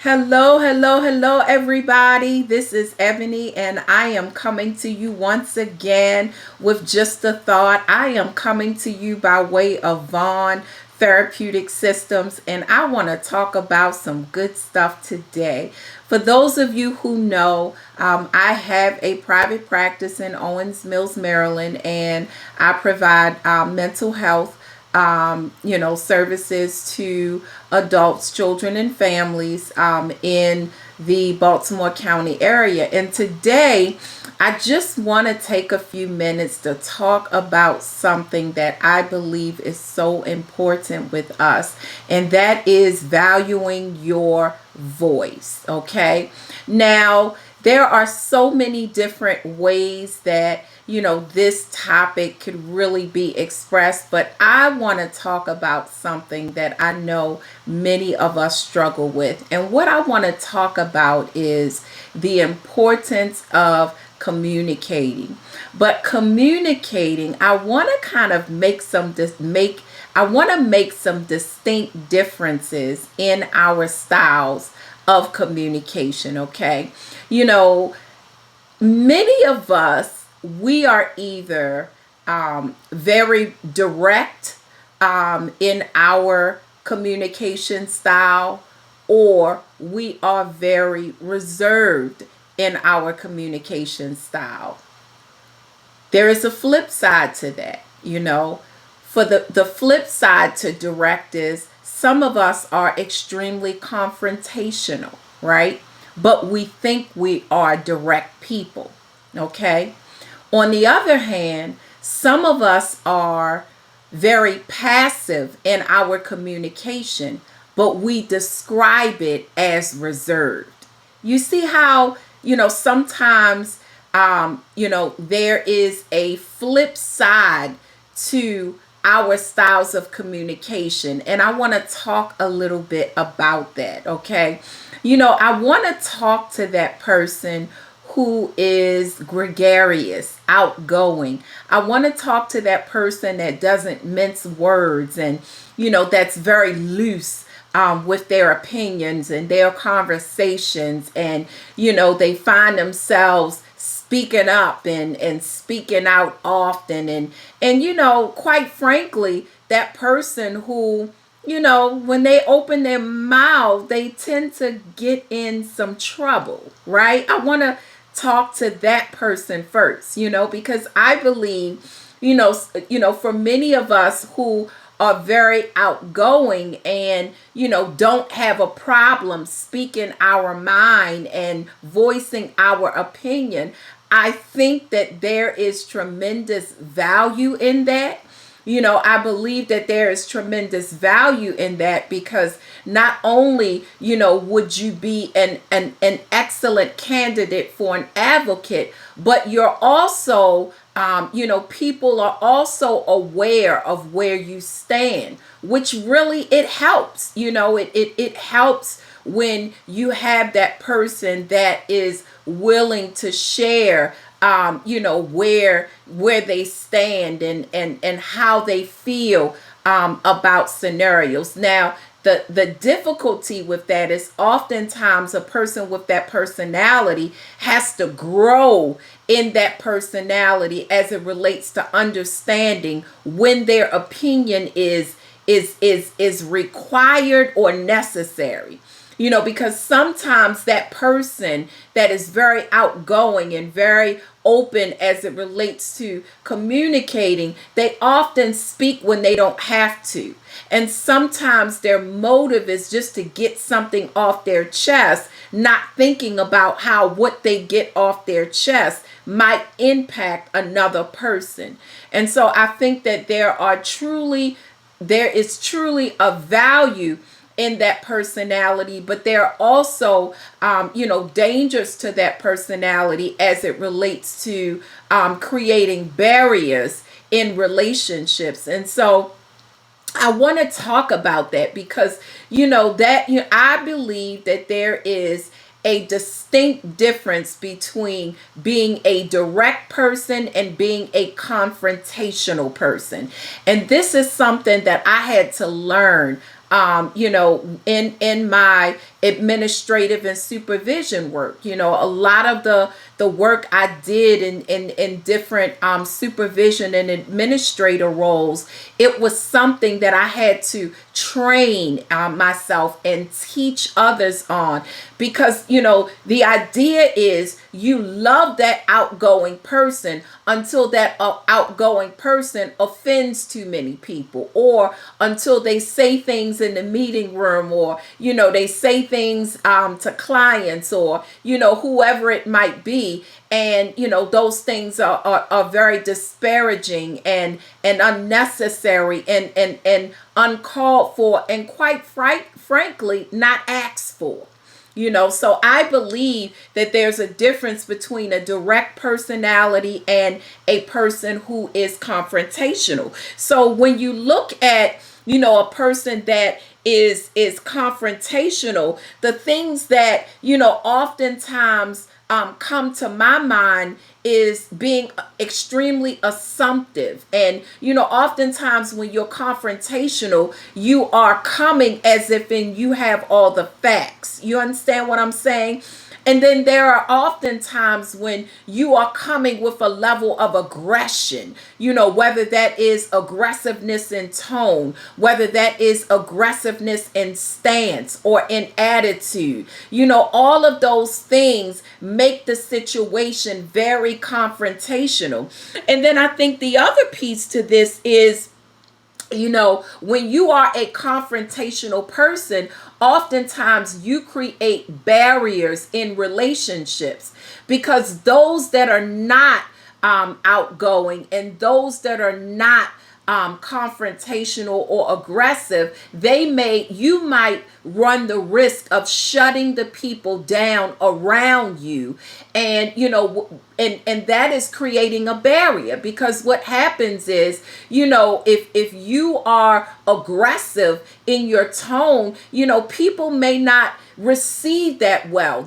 Hello, hello, hello, everybody. This is Ebony, and I am coming to you once again with just a thought. I am coming to you by way of Vaughn Therapeutic Systems, and I want to talk about some good stuff today. For those of you who know, I have a private practice in Owens Mills, Maryland, and I provide mental health services to adults, children, and families in the Baltimore County area. And today, I just want to take a few minutes to talk about something that I believe is so important with us, and that is valuing your voice. Okay. Now, there are so many different ways that this topic could really be expressed, but I want to talk about something that I know many of us struggle with. And what I want to talk about is the importance of communicating. But communicating, I want to kind of make some distinct differences in our styles of communication, okay? You know, many of us, we are either very direct in our communication style, or we are very reserved in our communication style. There is a flip side to that. For the flip side to direct is some of us are extremely confrontational, right? But we think we are direct people, okay? On the other hand, some of us are very passive in our communication, but we describe it as reserved. You see how, sometimes, there is a flip side to our styles of communication. And I want to talk a little bit about that, okay? I want to talk to that person who is gregarious, outgoing. I want to talk to that person that doesn't mince words and, that's very loose with their opinions and their conversations. And, they find themselves speaking up and speaking out often. And quite frankly, that person who when they open their mouth, they tend to get in some trouble, right? I want to talk to that person first, because I believe, for many of us who are very outgoing and, don't have a problem speaking our mind and voicing our opinion, I think that there is tremendous value in that. I believe that there is tremendous value in that, because not only, would you be an excellent candidate for an advocate, but you're also, people are also aware of where you stand, which really it helps. It helps when you have that person that is willing to share where they stand and how they feel about scenarios. Now, the difficulty with that is oftentimes a person with that personality has to grow in that personality as it relates to understanding when their opinion is required or necessary. Because sometimes that person that is very outgoing and very open as it relates to communicating, they often speak when they don't have to. And sometimes their motive is just to get something off their chest, not thinking about how what they get off their chest might impact another person. And so I think that there is truly a value in that personality, but there are also, dangers to that personality as it relates to creating barriers in relationships. And so I want to talk about that because, I believe that there is a distinct difference between being a direct person and being a confrontational person. And this is something that I had to learn in my administrative and supervision work. A lot of the work I did in different supervision and administrator roles, it was something that I had to train myself and teach others on, because the idea is you love that outgoing person until that outgoing person offends too many people, or until they say things in the meeting room, or they say things to clients, or whoever it might be, and those things are very disparaging and unnecessary and uncalled for, and quite frankly not asked for. So I believe that there's a difference between a direct personality and a person who is confrontational. So when you look at, a person that is confrontational, the things that, oftentimes come to my mind is being extremely assumptive. And oftentimes when you're confrontational, you are coming as if you have all the facts. You understand what I'm saying? And then there are often times when you are coming with a level of aggression, whether that is aggressiveness in tone, whether that is aggressiveness in stance or in attitude. All of those things make the situation very confrontational. And then I think the other piece to this is, when you are a confrontational person, oftentimes you create barriers in relationships, because those that are not outgoing and those that are not confrontational or aggressive, you might run the risk of shutting the people down around you. And and that is creating a barrier, because what happens is, if you are aggressive in your tone, people may not receive that well.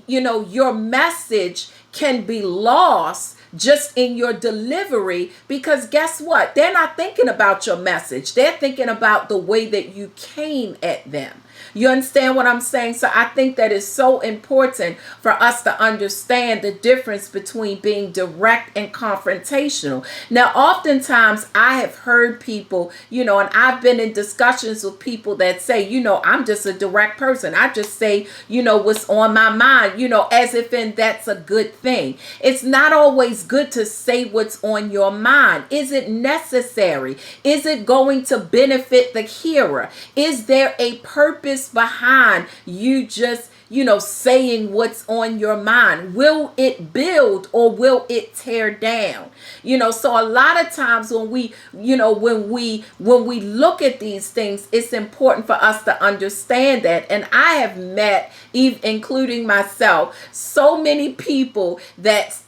Your message can be lost just in your delivery, because guess what? They're not thinking about your message. They're thinking about the way that you came at them. You understand what I'm saying? So I think that is so important for us to understand the difference between being direct and confrontational. Now, oftentimes I have heard people, and I've been in discussions with people that say, I'm just a direct person. I just say, what's on my mind, as if that's a good thing. It's not always good to say what's on your mind. Is it necessary? Is it going to benefit the hearer? Is there a purpose behind you just saying what's on your mind? Will it build or will it tear down? So a lot of times when we look at these things, it's important for us to understand that. And I have met, including myself, so many people that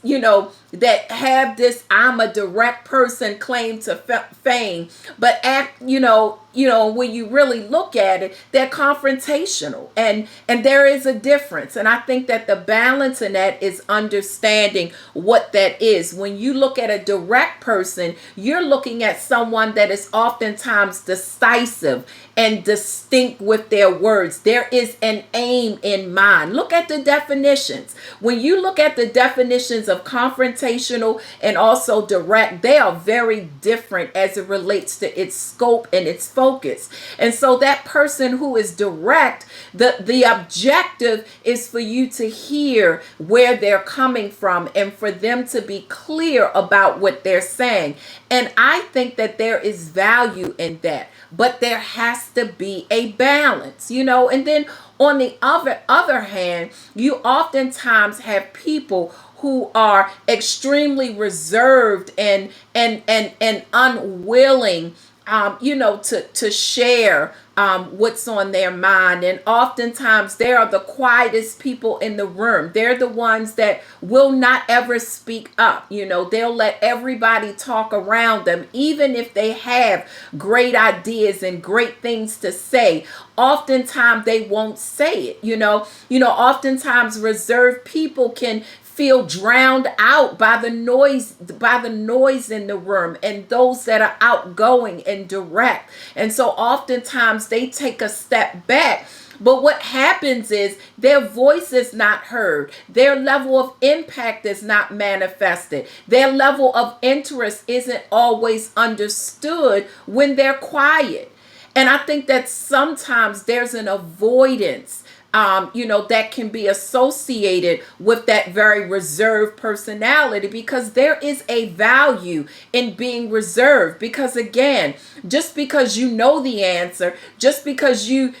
that have this "I'm a direct person" claim to fame, but when you really look at it, they're confrontational, and there is a difference. And I think that the balance in that is understanding what that is. When you look at a direct person, you're looking at someone that is oftentimes decisive and distinct with their words. There is an aim in mind. Look at the definitions. When you look at the definitions of confrontational and also direct, they are very different as it relates to its scope and its focus. And so that person who is direct, the objective is for you to hear where they're coming from and for them to be clear about what they're saying. And I think that there is value in that. But there has to be a balance, and then on the other hand, you oftentimes have people who are extremely reserved and unwilling, to share what's on their mind. And oftentimes they are the quietest people in the room. They're the ones that will not ever speak up. They'll let everybody talk around them, even if they have great ideas and great things to say. Oftentimes they won't say it. Oftentimes reserved people can feel drowned out by the noise in the room, and those that are outgoing and direct. And so oftentimes they take a step back But what happens is their voice is not heard. Their level of impact is not manifested. Their level of interest isn't always understood when they're quiet. And I think that sometimes there's an avoidance, that can be associated with that very reserved personality, because there is a value in being reserved. Because again, just because you know the answer, just because you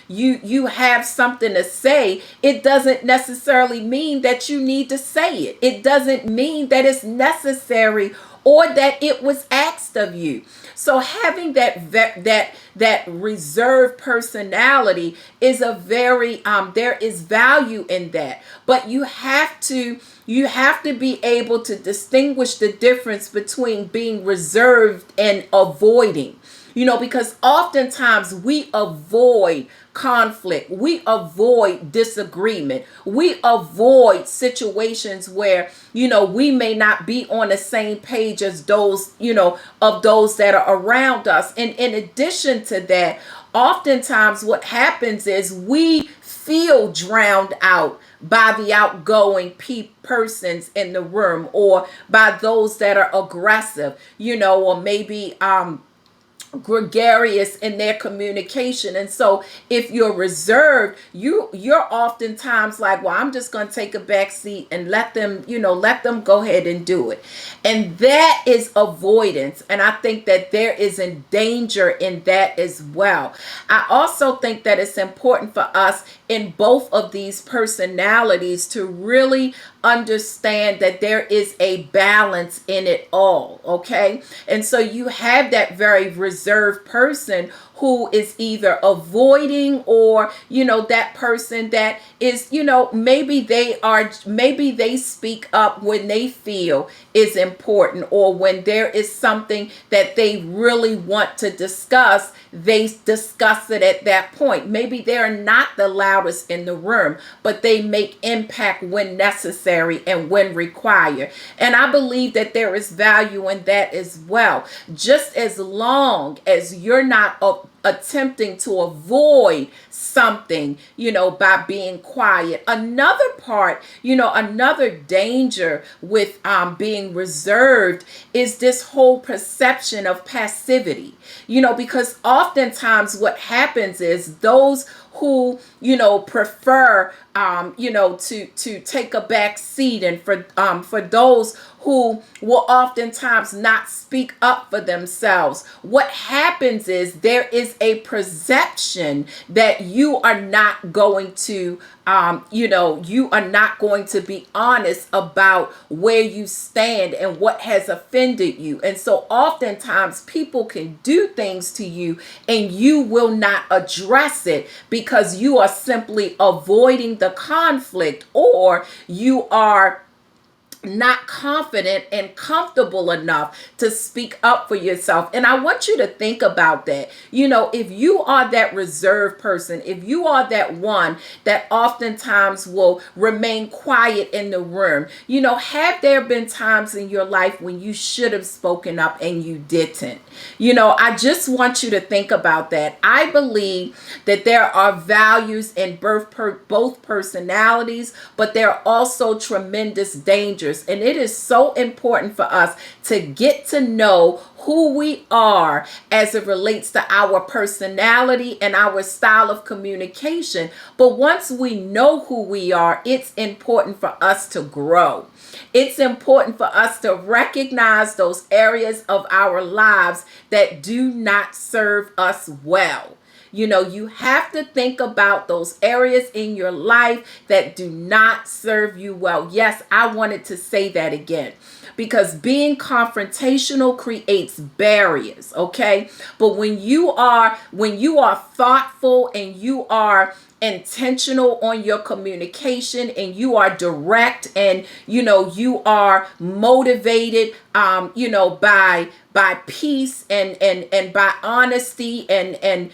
have something to say, it doesn't necessarily mean that you need to say it. It doesn't mean that it's necessary or that it was asked of you. So having that reserved personality is a very there is value in that. But you have to be able to distinguish the difference between being reserved and avoiding. Because oftentimes we avoid conflict, we avoid disagreement, we avoid situations where, we may not be on the same page as those, of those that are around us. And in addition to that, oftentimes what happens is we feel drowned out by the outgoing persons in the room, or by those that are aggressive, or maybe gregarious in their communication. And so if you're reserved, you're oftentimes like, well, I'm just going to take a back seat and let them go ahead and do it. And that is avoidance. And I think that there is a danger in that as well. I also think that it's important for us in both of these personalities to really understand that there is a balance in it all. Okay. And so you have that very reserved person who is either avoiding, or that person that is, maybe they speak up when they feel is important, or when there is something that they really want to discuss, they discuss it at that point. Maybe they're not the loudest in the room, but they make impact when necessary and when required. And I believe that there is value in that as well. Just as long as you're not attempting to avoid something, by being quiet. Another part, another danger with being reserved is this whole perception of passivity, because oftentimes what happens is those who prefer to take a back seat, and for those who will oftentimes not speak up for themselves, what happens is there is a perception that you are not going to you are not going to be honest about where you stand and what has offended you. And so oftentimes people can do things to you and you will not address it because you are simply avoiding the conflict, or you are not confident and comfortable enough to speak up for yourself. And I want you to think about that. If you are that reserved person, if you are that one that oftentimes will remain quiet in the room, have there been times in your life when you should have spoken up and you didn't? I just want you to think about that. I believe that there are values in both personalities, but there are also tremendous dangers. And it is so important for us to get to know who we are as it relates to our personality and our style of communication. But once we know who we are, it's important for us to grow. It's important for us to recognize those areas of our lives that do not serve us well. You have to think about those areas in your life that do not serve you well. Yes, I wanted to say that again, because being confrontational creates barriers, okay? But when you are thoughtful and you are intentional on your communication, and you are direct, and you are motivated by peace and by honesty and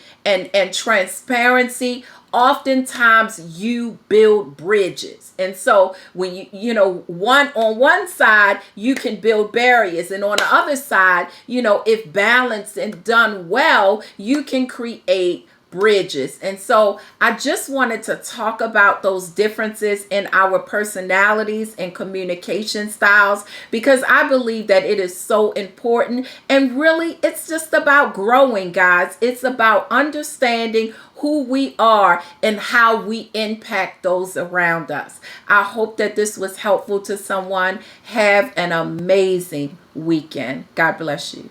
transparency, oftentimes you build bridges. And so when on one side you can build barriers, and on the other side, if balanced and done well, you can create bridges. And so I just wanted to talk about those differences in our personalities and communication styles, because I believe that it is so important. And really, it's just about growing, guys. It's about understanding who we are and how we impact those around us. I hope that this was helpful to someone. Have an amazing weekend. God bless you.